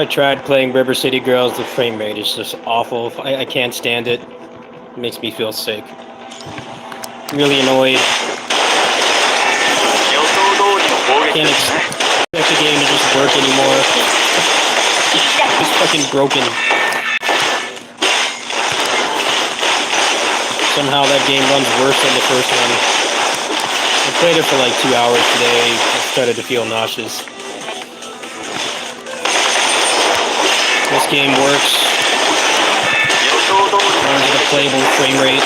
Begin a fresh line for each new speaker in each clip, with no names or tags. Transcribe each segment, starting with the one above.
I tried playing River City Girls. The frame rate is just awful. I can't stand it. It makes me feel sick. Really annoyed. Can't expect the game to just work anymore. It's fucking broken. Somehow that game runs worse than the first one. I played it for like 2 hours today. I started to feel nauseous. This game works. Runs at a playable frame rate.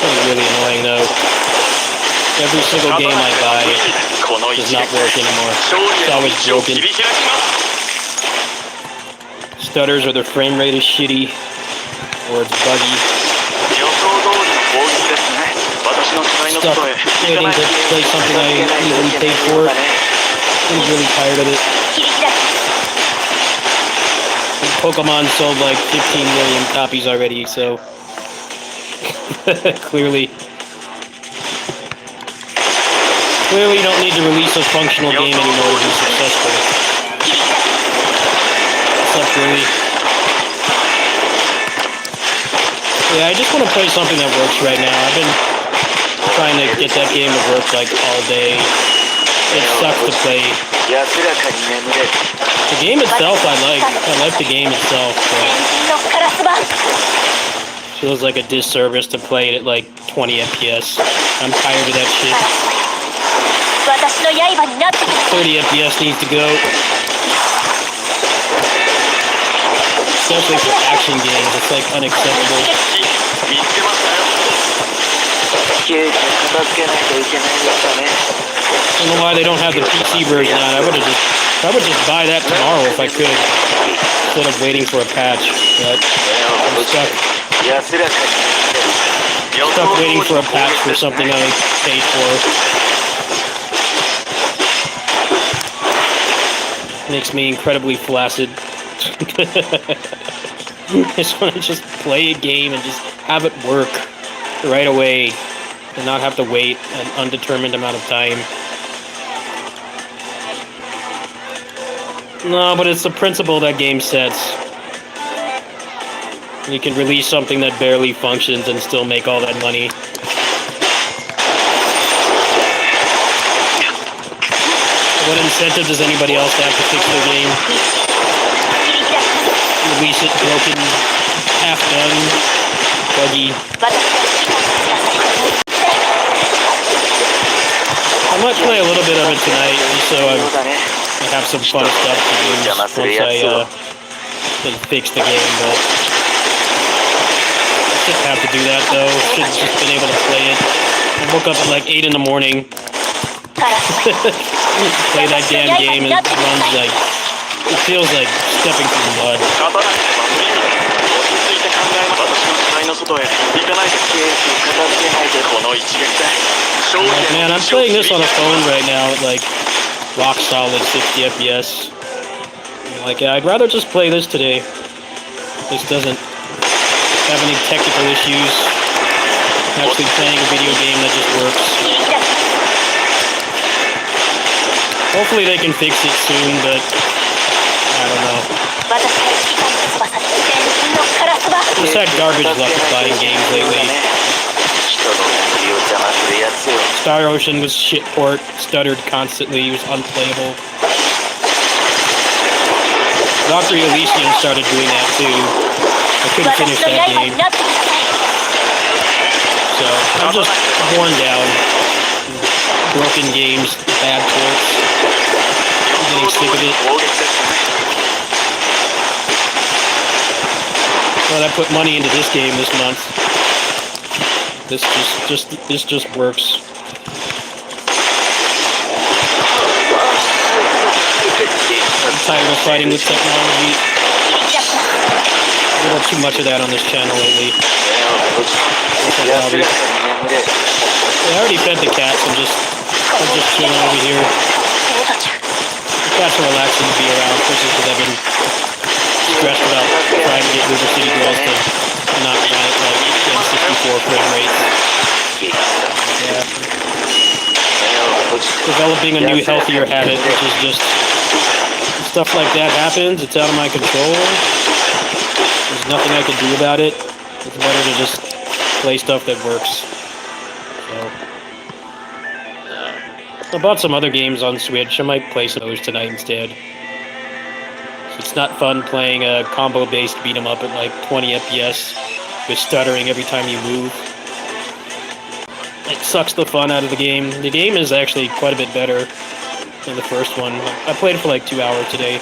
It's really annoying though. Every single game I buy does not work anymore. It's always broken. Stutters or the frame rate is shitty, or it's buggy. Stuck waiting to play something I even paid for. I'm really tired of it. Pokemon sold like 15 million copies already, so clearly you don't need to release a functional game anymore to be successful. Except really. Yeah, I just want to play something that works right now. I've been trying to get that game to work like all day. It sucks to play. The game itself I like the game itself, but it feels like a disservice to play it at like 20 FPS. I'm tired of that shit. 30 FPS needs to go. Especially for action games, it's like unacceptable. I don't know why they don't have the PC version on. I would just buy that tomorrow if I could, instead of waiting for a patch. But I'm stuck waiting for a patch for something I paid for. Makes me incredibly flaccid. I just want to just play a game and just have it work right away and not have to wait an undetermined amount of time. No, but it's the principle that game sets. You can release something that barely functions and still make all that money. What incentive does anybody else have to fix their game? Release it broken, half done, buggy. I might play a little bit of it tonight, just so I have some fun stuff to do once I can fix the game, but I shouldn't have to do that though. Should have just been able to play it. I woke up at like 8 in the morning. Play that damn game and it runs like, it feels like stepping through mud. Like, man, I'm playing this on a phone right now at like rock solid 60 FPS. Like, I'd rather just play this today. This doesn't have any technical issues. I'm actually playing a video game that just works. Hopefully they can fix it soon, but I don't know. Just had garbage luck with buying games lately. Star Ocean was shit port, stuttered constantly, was unplayable. Valkyrie Elysium started doing that too. I couldn't finish that game. So I'm just worn down. Broken games, bad ports. I'm getting sick of it. Well, I put money into this game this month. This just works. I'm tired of fighting with technology. A little too much of that on this channel lately. I already fed the cats. I'm just chilling over here. that's relaxing to be around, especially because I've been stressed about trying to get River City Girls to not run at like N64 frame rates. Yeah. Developing a new healthier habit, which is just stuff like that happens, it's out of my control. There's nothing I can do about it. It's better to just play stuff that works. So I bought some other games on Switch. I might play some of those tonight instead. It's not fun playing a combo-based beat 'em up at like 20 FPS with stuttering every time you move. It sucks the fun out of the game. The game is actually quite a bit better than the first one. I played it for like 2 hours today.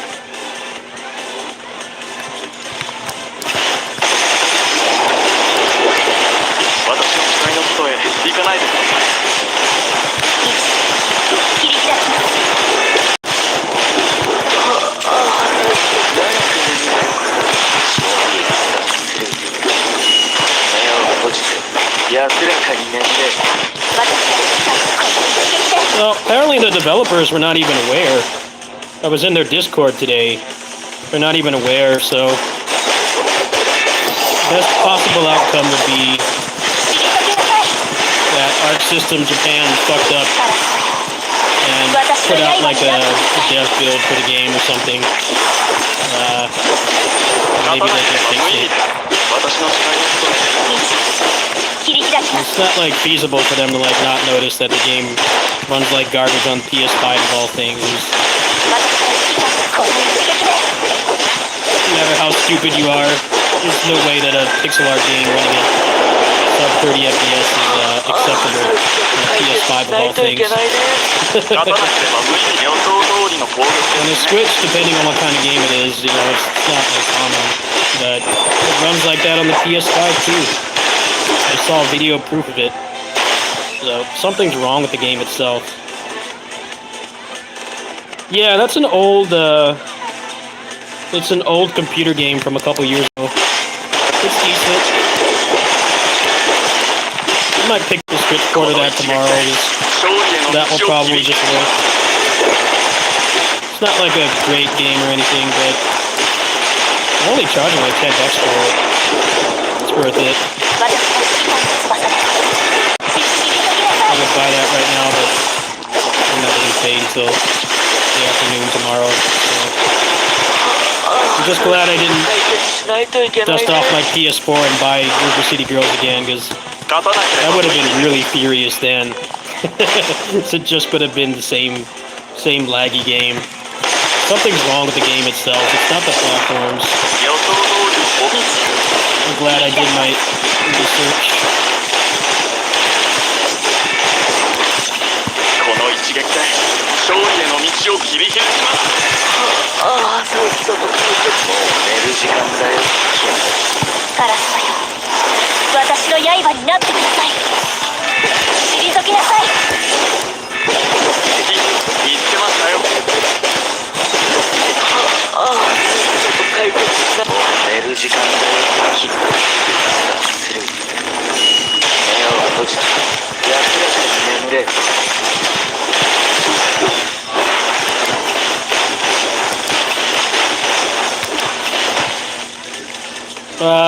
Well, apparently the developers were not even aware. I was in their Discord today. They're not even aware, so best possible outcome would be that Arc System Japan fucked up and put out like a dev build for the game or something. Maybe they can fix it. It's not like feasible for them to like not notice that the game runs like garbage on PS5 of all things. No matter how stupid you are, there's no way that a pixel art game running at sub 30 FPS is acceptable on PS5 of all things. On the Switch, depending on what kind of game it is, you know, it's not like common, but it runs like that on the PS5 too. I saw video proof of it. So something's wrong with the game itself. Yeah, that's an old it's an old computer game from a couple years ago. It's decent. I might pick the Switch port of that tomorrow. That will probably just work. It's not like a great game or anything, but I'm only charging like $10 for it. It's worth it. I would buy that right now, but I'm not getting paid until the afternoon tomorrow. So I'm just glad I didn't dust off my PS4 and buy River City Girls again, because I would have been really furious then. So it just could have been the same laggy game. Something's wrong with the game itself. It's not the platforms. I'm glad I did my research.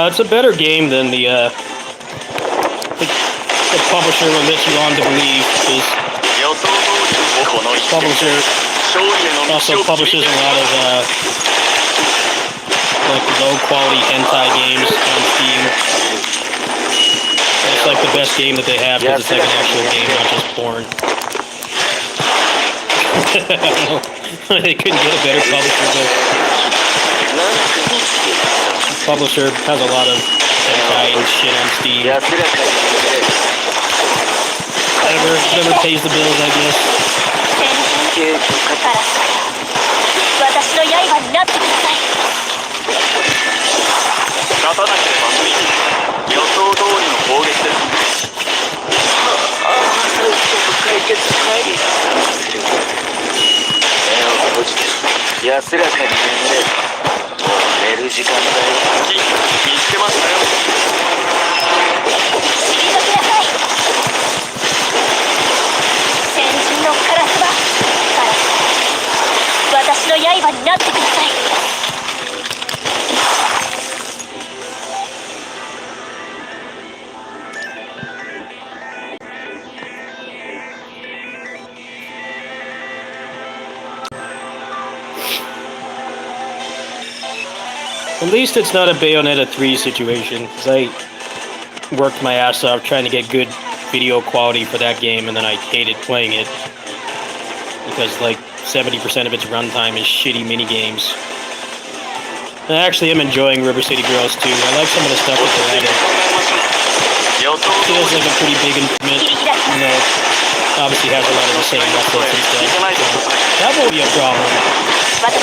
It's a better game than the publisher will let you on to believe, because the publisher also publishes a lot of like low-quality hentai games on Steam. It's like the best game that they have, because it's like an actual game, not just porn. They couldn't get a better publisher, but the publisher has a lot of hentai and shit on Steam. Never pays the bills, I guess. At least it's not a Bayonetta 3 situation, because I worked my ass off trying to get good video quality for that game, and then I hated playing it. Because, like, 70% of its runtime is shitty minigames. And I actually am enjoying River City Girls too. I like some of the stuff that they're adding. It feels like a pretty big improvement. You know, obviously has a lot of the same methods and stuff. So that won't be a problem. By the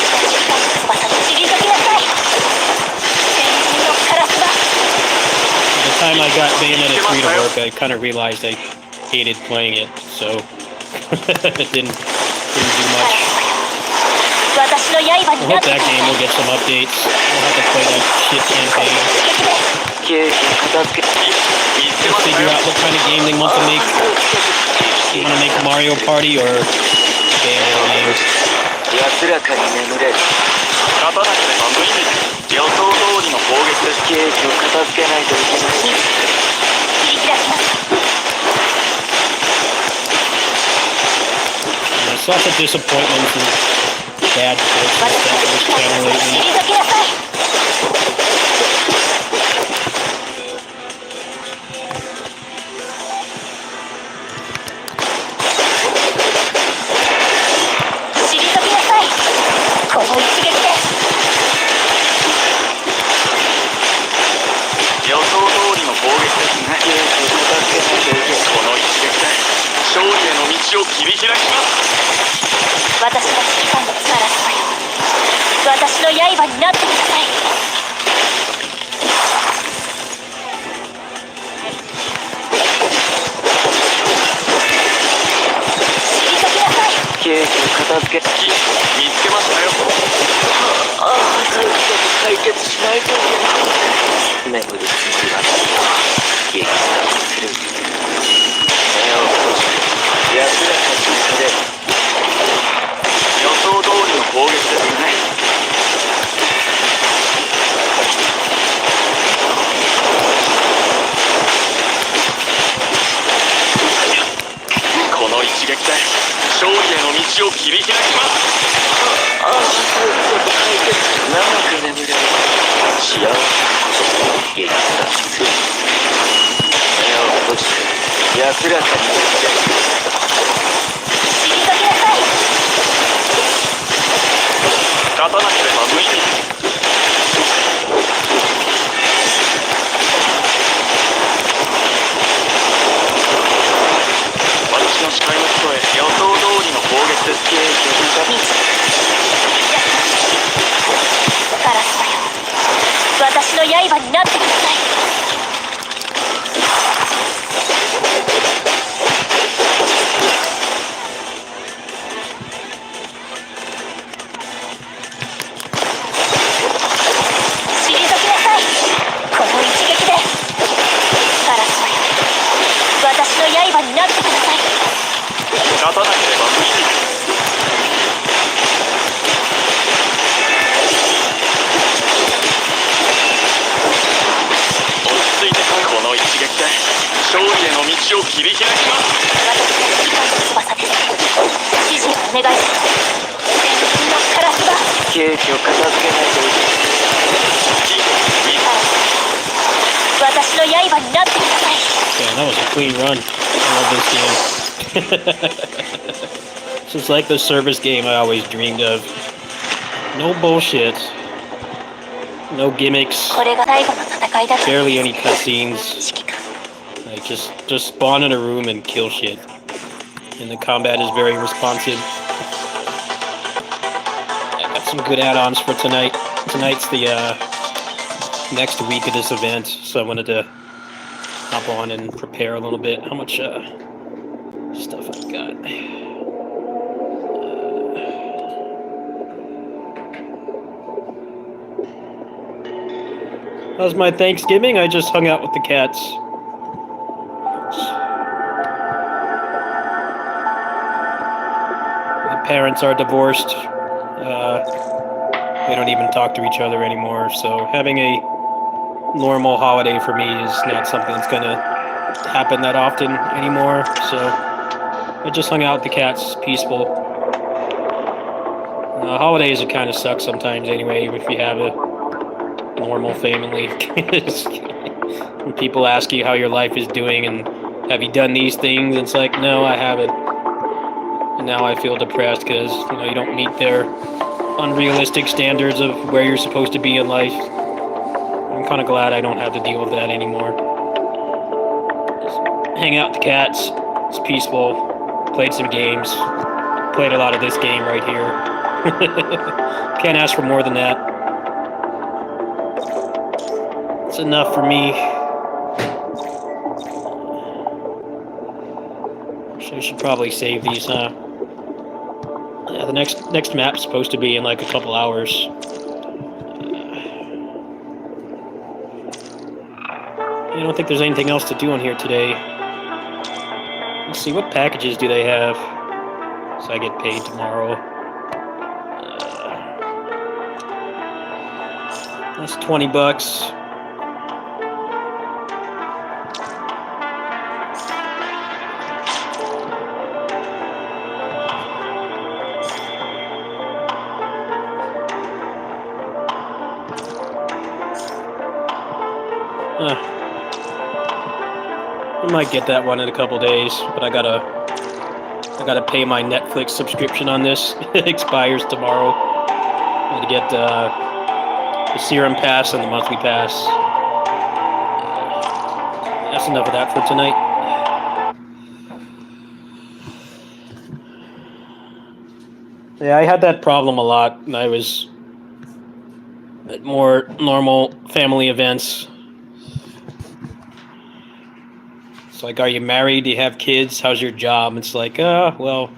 time I got Bayonetta 3 to work, I kind of realized I hated playing it, so it didn't do much. I hope that game will get some updates. We'll have to play that shit campaign. Just figure out what kind of game they want to make. They want to make Mario Party or Bayonetta games. There's lots of disappointments and bad ports and stuff on this channel lately.
私の刃になってください。
Yeah, that was a clean run. I love this game. It's just like the service game I always dreamed of. No bullshit. No gimmicks.
これが最後の戦いだと。
Barely any cutscenes. Like just spawn in a room and kill shit. And the combat is very responsive. I got some good add-ons for tonight. Tonight's the next week of this event, so I wanted to hop on and prepare a little bit. How much stuff I've got. How's my Thanksgiving? I just hung out with the cats. My parents are divorced. They don't even talk to each other anymore, so having a normal holiday for me is not something that's gonna happen that often anymore. So I just hung out with the cats, peaceful. Holidays it kind of suck sometimes anyway if you have a normal family. When people ask you how your life is doing and have you done these things, it's like, no, I haven't. And now I feel depressed because you don't meet their unrealistic standards of where you're supposed to be in life. I'm kind of glad I don't have to deal with that anymore. Just hang out with the cats. It's peaceful. Played some games. Played a lot of this game right here. Can't ask for more than that. It's enough for me. So I should probably save these, huh? Yeah, the next map's supposed to be in like a couple hours. I don't think there's anything else to do on here today. Let's see, what packages do they have? So I get paid tomorrow. That's $20. I might get that one in a couple days, but I gotta pay my Netflix subscription on this. It expires tomorrow. I gotta get the Serum Pass and the monthly pass. That's enough of that for tonight. Yeah, I had that problem a lot when I was at more normal family events. It's like, are you married? Do you have kids? How's your job? It's like, well,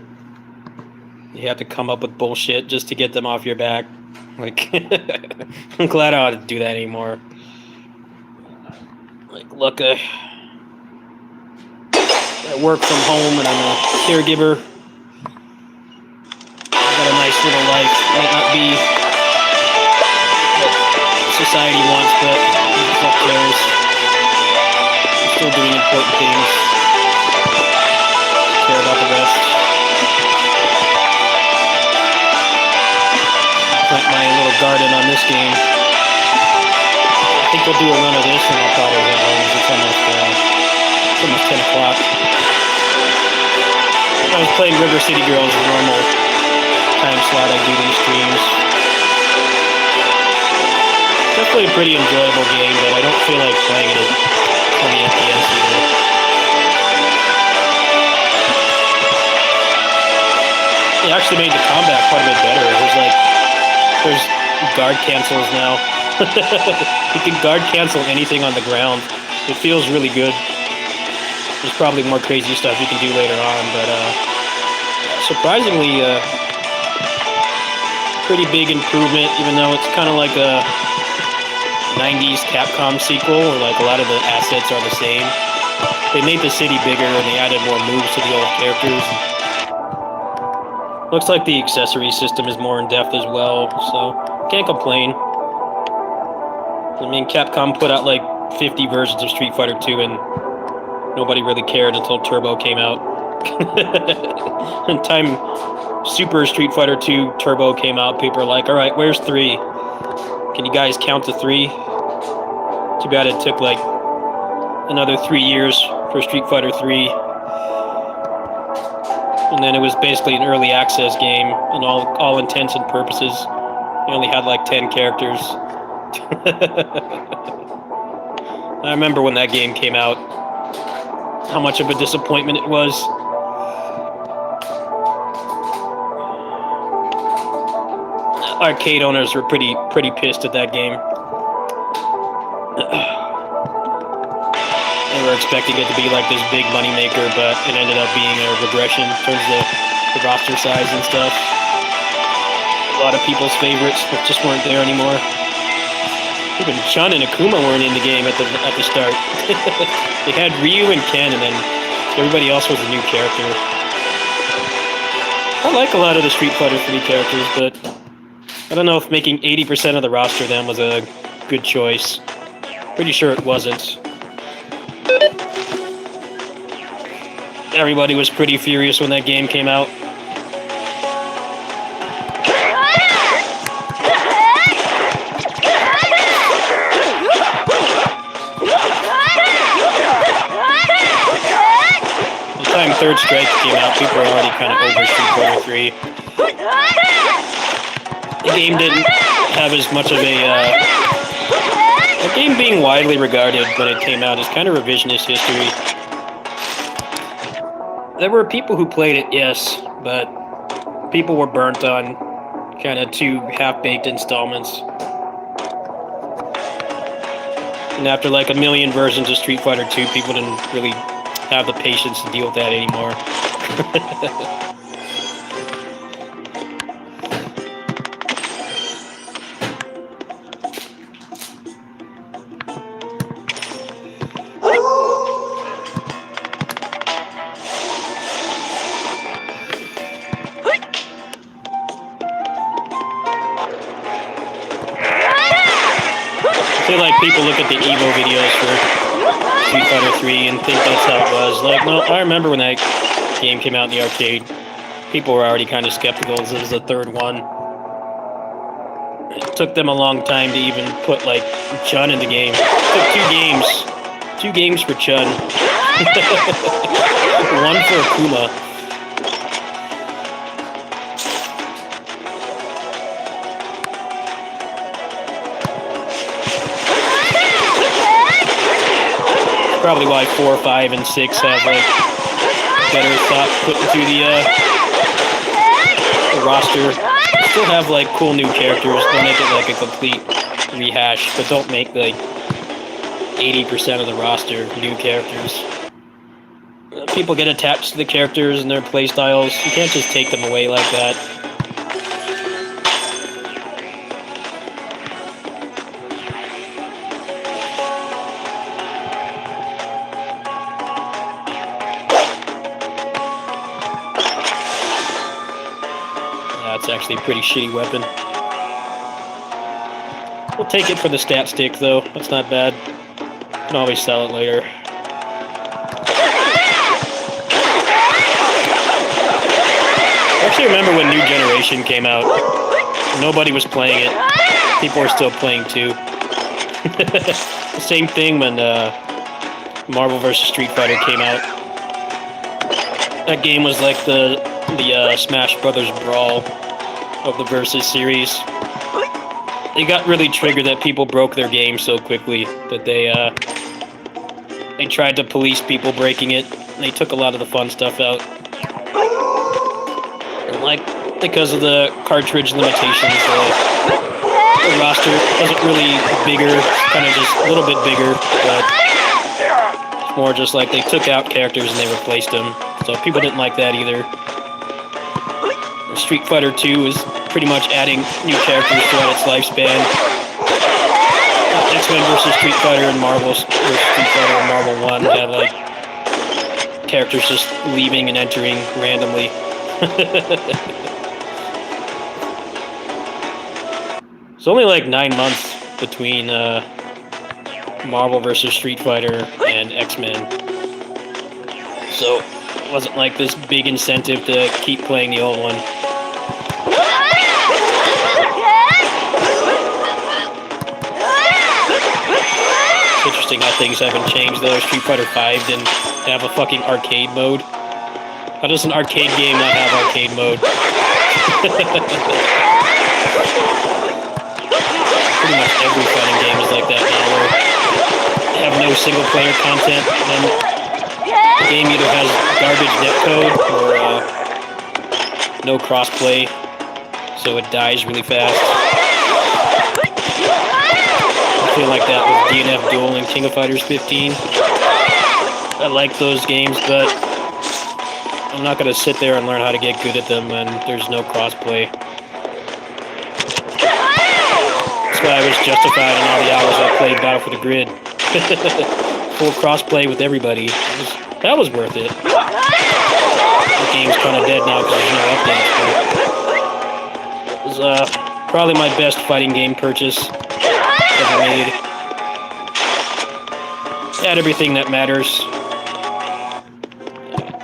you have to come up with bullshit just to get them off your back. Like, I'm glad I don't do that anymore. Like, look, I work from home and I'm a caregiver. I got a nice little life. Might not be what society wants, but who cares? I'm still doing important things. Care about the rest. Plant my little garden on this game. I think we'll do a run of this and I'll probably head home. It's almost 10 o'clock. I was playing River City Girls as normal time slot I do these streams. Definitely a pretty enjoyable game, but I don't feel like playing it at 20 FPS either. It actually made the combat quite a bit better. There's guard cancels now. You can guard cancel anything on the ground. It feels really good. There's probably more crazy stuff you can do later on, but surprisingly, pretty big improvement, even though it's kind of like a 90s Capcom sequel, where like a lot of the assets are the same. They made the city bigger and they added more moves to the old characters. Looks like the accessory system is more in depth as well, so can't complain. I mean, Capcom put out like 50 versions of Street Fighter 2 and nobody really cared until Turbo came out. And time Super Street Fighter 2 Turbo came out, people are like, alright, where's 3? Can you guys count to 3? Too bad it took like another 3 years for Street Fighter 3. And then it was basically an early access game, in all intents and purposes. You only had like 10 characters. I remember when that game came out, how much of a disappointment it was. Arcade owners were pretty pissed at that game. They were expecting it to be like this big moneymaker, but it ended up being a regression towards the roster size and stuff. A lot of people's favorites just weren't there anymore. Even Chun and Akuma weren't in the game at the start. They had Ryu and Ken, and then everybody else was a new character. I like a lot of the Street Fighter 3 characters, but I don't know if making 80% of the roster then was a good choice. Pretty sure it wasn't. Everybody was pretty furious when that game came out. time Third Strike came out, people were already kind of over Street Fighter 3. The game didn't have as much of a... the game being widely regarded when it came out is kind of revisionist history. There were people who played it, yes, but people were burnt on kind of 2 half-baked installments. And after like a million versions of Street Fighter 2, people didn't really have the patience to deal with that anymore. I feel like people look at the Evo videos for Street Fighter 3 and think that's how it was. Like, no, I remember when that game came out in the arcade, people were already kind of skeptical as it was the 3rd one. It took them a long time to even put, like, Chun in the game. It took 2 games. 2 games for Chun. 1 for Akuma. Probably why 4, 5, and 6 have like better thought put into the roster. Still have like cool new characters. Don't make it like a complete rehash, but don't make like 80% of the roster new characters. People get attached to the characters and their playstyles. You can't just take them away like that. That's actually a pretty shitty weapon. We'll take it for the stat stick, though. That's not bad. Can always sell it later. I actually remember when New Generation came out. Nobody was playing it. People were still playing, too. The same thing when Marvel vs. Street Fighter came out. That game was like the Smash Brothers Brawl of the Versus series. It got really triggered that people broke their game so quickly that they tried to police people breaking it. And they took a lot of the fun stuff out. And like, because of the cartridge limitations, the roster wasn't really bigger, kind of just a little bit bigger, but it's more just like they took out characters and they replaced them. So people didn't like that either. Street Fighter 2 is pretty much adding new characters throughout its lifespan. X-Men vs. Street Fighter and Marvel vs. Street Fighter and Marvel 1 had like characters just leaving and entering randomly. It's only like 9 months between Marvel vs. Street Fighter and X-Men. So it wasn't like this big incentive to keep playing the old one. It's interesting how things haven't changed though. Street Fighter 5 didn't have a fucking arcade mode. How does an arcade game not have arcade mode? Pretty much every fighting game is like that now, where they have no single player content, and the game either has garbage netcode or no crossplay, so it dies really fast. I feel like that with DNF Duel and King of Fighters 15. I like those games, but I'm not going to sit there and learn how to get good at them when there's no crossplay. That's why I was justified in all the hours I played Battle for the Grid. Full crossplay with everybody. That was worth it. The game's kind of dead now because there's no updates. But it was probably my best fighting game purchase ever made. It had everything that matters.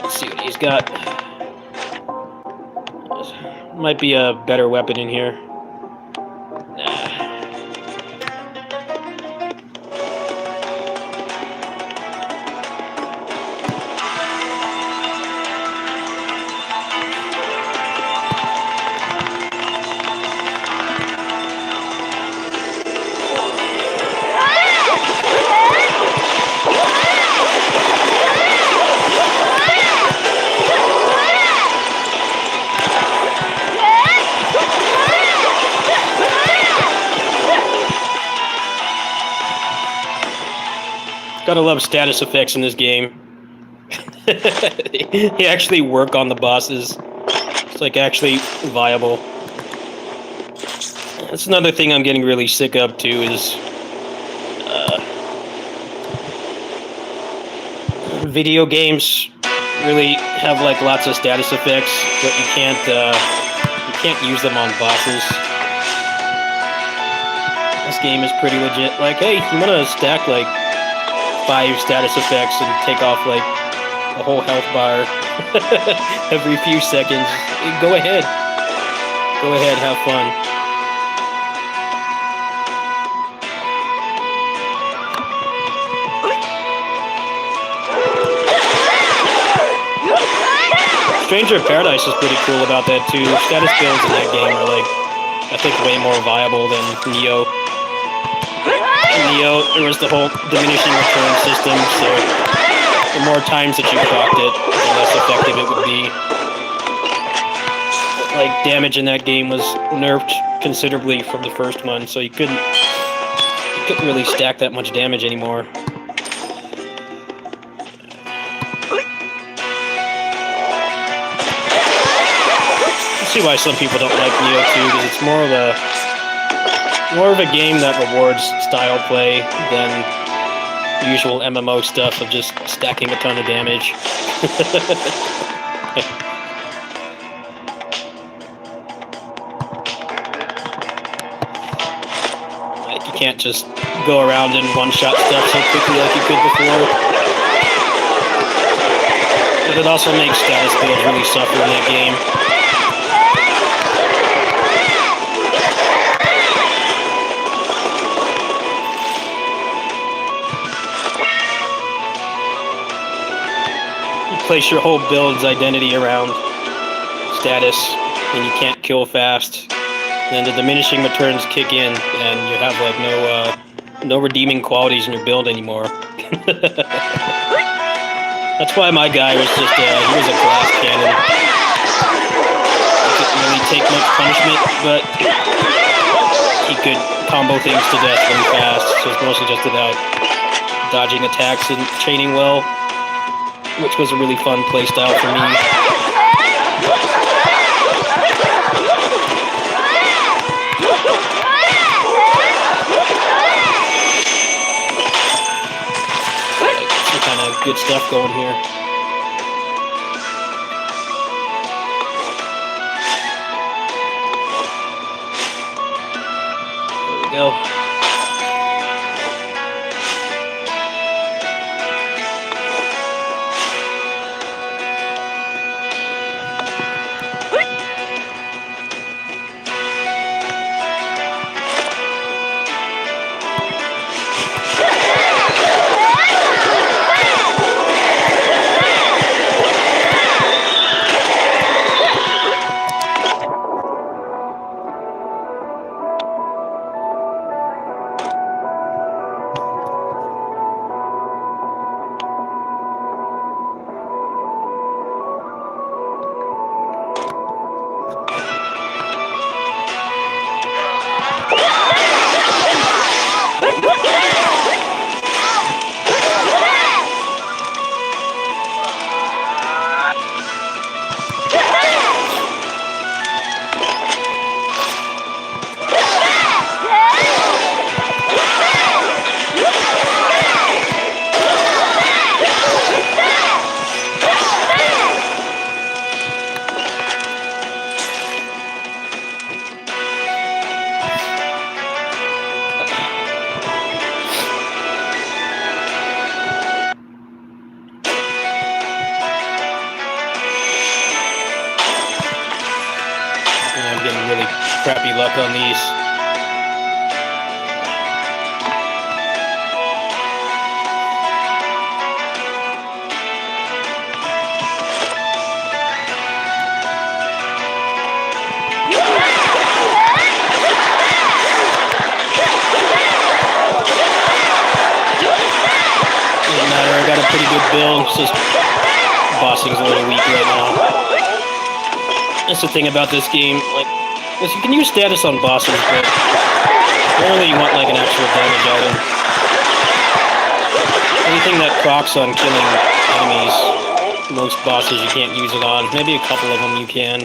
Let's see what he's got. Might be a better weapon in here. Gotta love status effects in this game. They actually work on the bosses. It's like actually viable. That's another thing I'm getting really sick of too is video games really have like lots of status effects, but you can't use them on bosses. This game is pretty legit. Like, hey, you wanna stack like 5 status effects and take off like a whole health bar every few seconds? Go ahead. Go ahead, have fun. Stranger of Paradise is pretty cool about that too. Status builds in that game are like, I think, way more viable than Neo. In Neo, there was the whole diminishing return system, so the more times that you procced it, the less effective it would be. Like, damage in that game was nerfed considerably from the first one, so you couldn't really stack that much damage anymore. See why some people don't like Neo 2, because it's more of a game that rewards style play than usual MMO stuff of just stacking a ton of damage. Like, you can't just go around and one-shot stuff so quickly like you could before. But it also makes status builds really suffer in that game. Place your whole build's identity around status, and you can't kill fast. Then the diminishing returns kick in, and you have like no redeeming qualities in your build anymore. That's why my guy was just he was a glass cannon. He didn't really take much punishment, but he could combo things to death really fast. So it's mostly just about dodging attacks and chaining well, which was a really fun playstyle for me. Some kind of good stuff going here. There we go. I'm getting really crappy luck on these. Doesn't matter, I got a pretty good build, it's just bossing's a little weak right now. That's the thing about this game, like, you can use status on bosses, but normally you want like an actual damage item. thing that procs on killing enemies. Most bosses you can't use it on. Maybe a couple of them you can.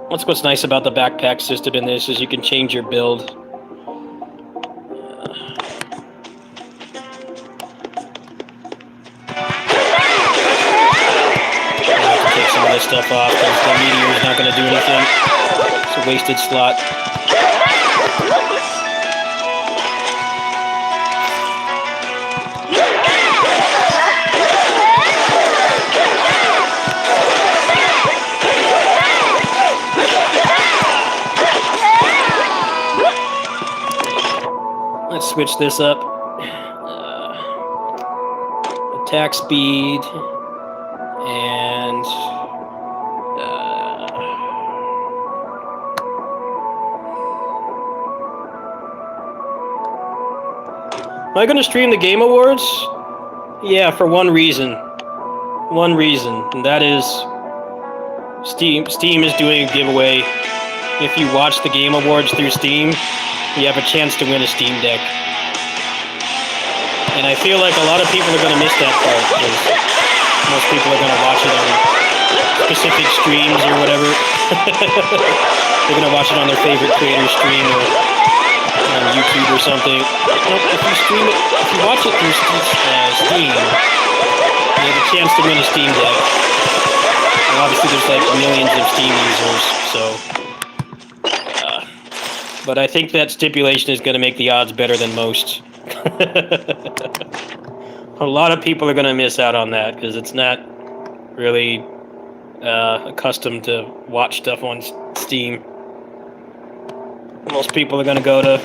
What's nice about the backpack system in this is you can change your build. Some of this stuff off because the meteor is not going to do anything. It's a wasted slot. Let's switch this up. Attack speed and am I going to stream the Game Awards? Yeah, for one reason. One reason, and that is Steam is doing a giveaway. If you watch the Game Awards through Steam, you have a chance to win a Steam Deck. And I feel like a lot of people are going to miss that part, because most people are going to watch it on specific streams or whatever. They're going to watch it on their favorite creator's stream or on YouTube or something. If you stream it, if you watch it through Steam, you have a chance to win a Steam Deck. And obviously there's like millions of Steam users, so... but I think that stipulation is going to make the odds better than most. A lot of people are going to miss out on that because it's not really accustomed to watch stuff on Steam. Most people are going to go to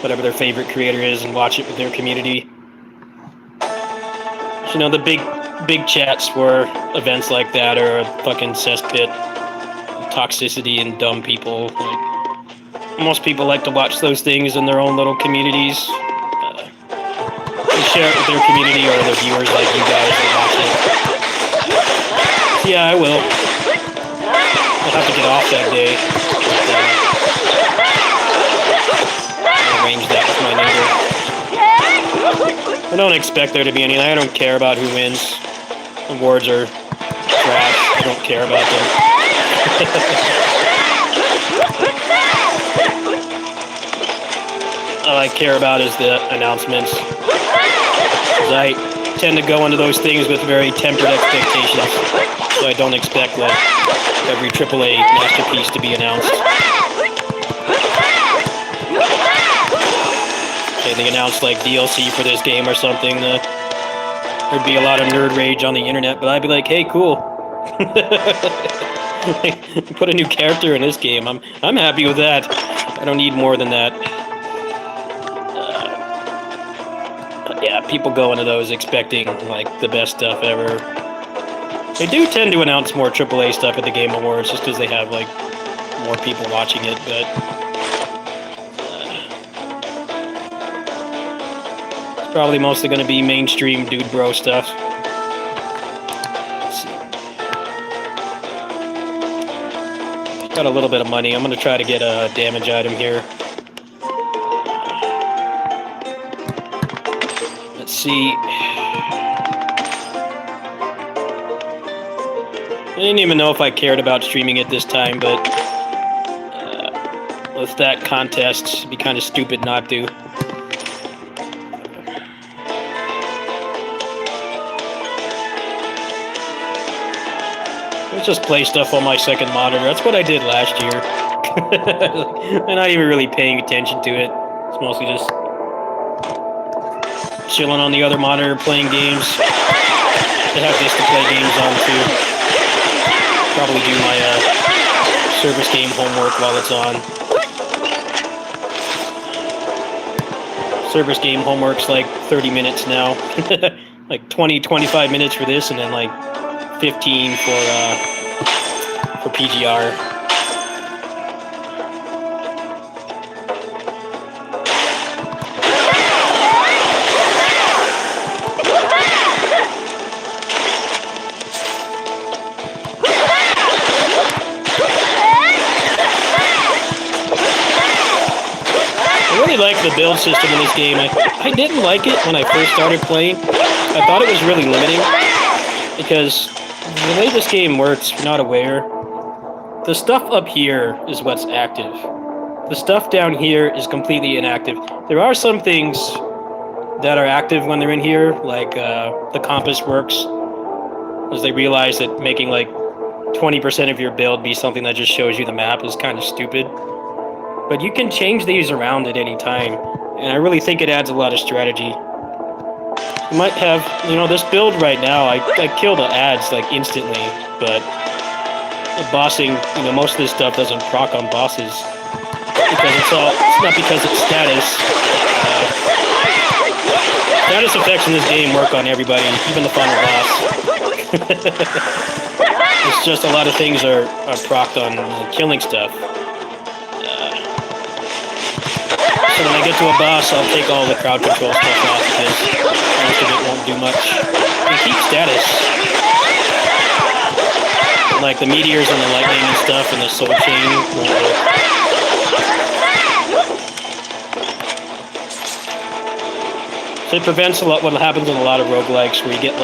whatever their favorite creator is and watch it with their community. You know, the big chats for events like that are a fucking cesspit of toxicity and dumb people. Like, most people like to watch those things in their own little communities. They share it with their community or their viewers like you guys that watch it. Yeah, I will. I'll have to get off that day. I'll arrange that with my neighbor. I don't expect there to be any. I don't care about who wins. Awards are trash. I don't care about them. All I care about is the announcements. Because I tend to go into those things with very tempered expectations. So I don't expect like every AAA masterpiece to be announced. Okay, they announced like DLC for this game or something. There'd be a lot of nerd rage on the internet, but I'd be like, hey, cool. Put a new character in this game. I'm happy with that. I don't need more than that. Yeah, people go into those expecting like the best stuff ever. They do tend to announce more AAA stuff at the Game Awards just because they have like more people watching it, but it's probably mostly going to be mainstream dude bro stuff. Let's see. Got a little bit of money. I'm going to try to get a damage item here. Let's see. I didn't even know if I cared about streaming it this time, but with that contest, it'd be kind of stupid not to. Let's just play stuff on my second monitor. That's what I did last year. I'm not even really paying attention to it. It's mostly just chilling on the other monitor, playing games. I have this to play games on too. Probably do my service game homework while it's on. Service game homework's like 30 minutes now. Like 20-25 minutes for this, and then like 15 for PGR. like the build system in this game. I didn't like it when I first started playing. I thought it was really limiting because the way this game works, if you're not aware, the stuff up here is what's active. The stuff down here is completely inactive. There are some things that are active when they're in here, like the compass works, as they realize that making like 20% of your build be something that just shows you the map is kind of stupid. But you can change these around at any time, and I really think it adds a lot of strategy. You might have, you know, this build right now, I kill the ads like instantly, but the bossing, you know, most of this stuff doesn't proc on bosses because it's not because it's status. Status effects in this game work on everybody, even the final boss. It's just a lot of things are procced on killing stuff. So when I get to a boss, I'll take all the crowd control stuff off because most of it won't do much. And keep status. Like the meteors and the lightning and stuff and the soul chain won't work. So it prevents a lot what happens in a lot of roguelikes where you get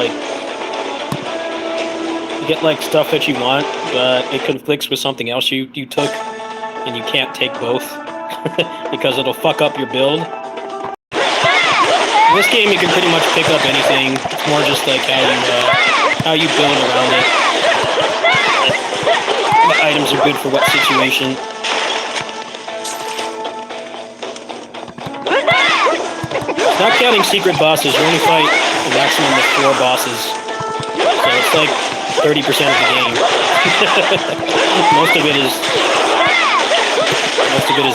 like stuff that you want, but it conflicts with something else you took, and you can't take both because it'll fuck up your build. In this game, you can pretty much pick up anything. It's more just like how you build around it. The items are good for what situation. Not counting secret bosses, you only fight a maximum of 4 bosses. So it's like 30% of the game. Most of it is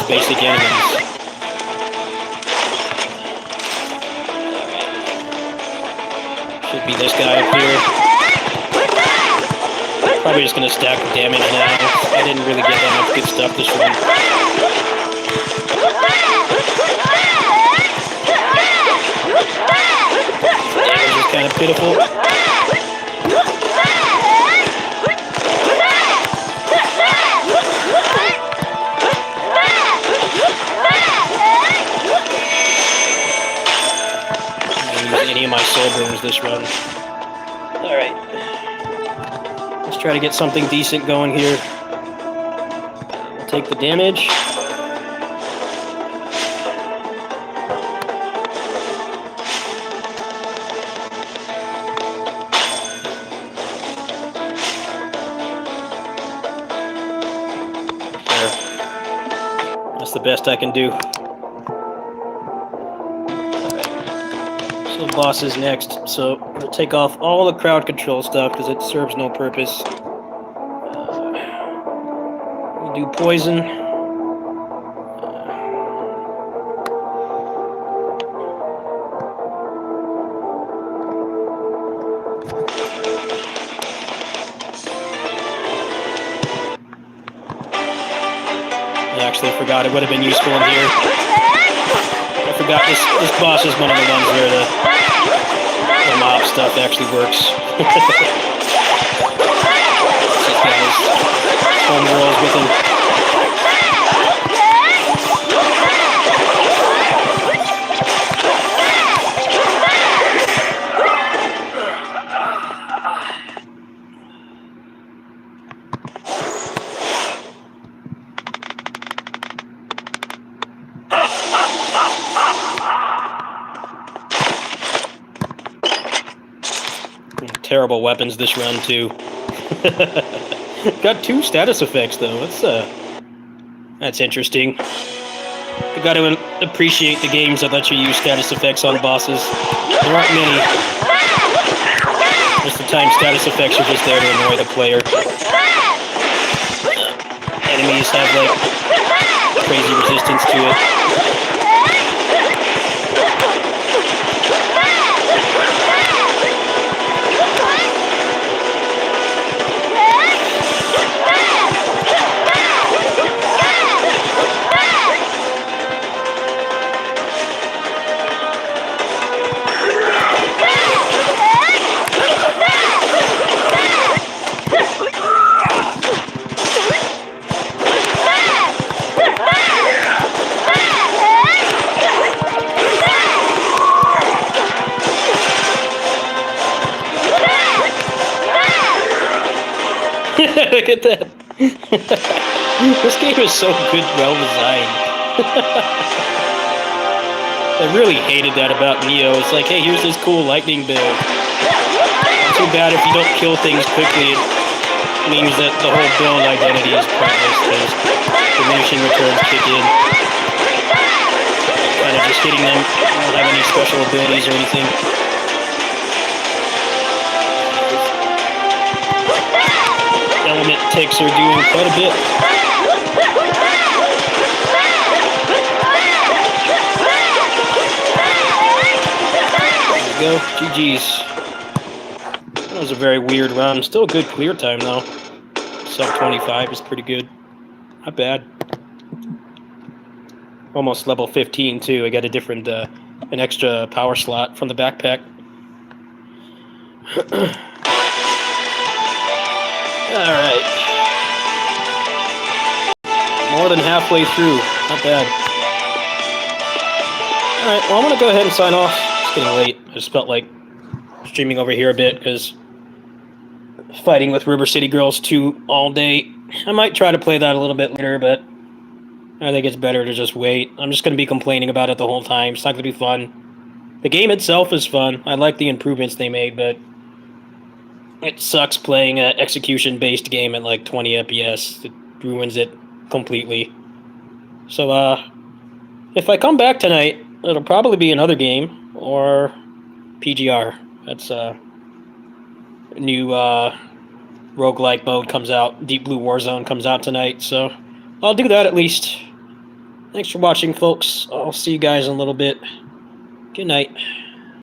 basic enemies. Should be this guy up here. Probably just gonna stack the damage now. I didn't really get that much good stuff this run. Damage is kind of pitiful. Any of my soul burns this run. Alright. Let's try to get something decent going here. Take the damage. There. That's the best I can do. The boss is next, so we'll take off all the crowd control stuff because it serves no purpose. We'll do poison. I actually forgot it would have been useful in here. I forgot this boss is one of the ones where the mob stuff actually works. This guy's home rolls with him. Terrible weapons this run too. Got 2 status effects though. That's interesting. You got to appreciate the games that let you use status effects on bosses. There aren't many. Most of the time, status effects are just there to annoy the player. Enemies have like crazy resistance to it. Look at that. This game is so good, well designed. I really hated that about Neo. It's like, hey, here's this cool lightning build. Too bad if you don't kill things quickly, it means that the whole build identity is pointless because diminishing returns kick in. Kind of just hitting them, don't have any special abilities or anything. Element ticks are doing quite a bit. There we go, GG's. That was a very weird run. Still a good clear time though. Sub 25 is pretty good. Not bad. Almost level 15 too. I got a different, an extra power slot from the backpack. Alright. More than halfway through. Not bad. Alright, well I'm gonna go ahead and sign off. It's getting late. I just felt like streaming over here a bit because fighting with River City Girls 2 all day. I might try to play that a little bit later, but I think it's better to just wait. I'm just going to be complaining about it the whole time. It's not going to be fun. The game itself is fun. I like the improvements they made, but it sucks playing an execution-based game at like 20 FPS. It ruins it completely. So, if I come back tonight, it'll probably be another game, or PGR. That's, new roguelike mode comes out. Deep Blue Warzone comes out tonight, so I'll do that at least. Thanks for watching, folks. I'll see you guys in a little bit. Good night.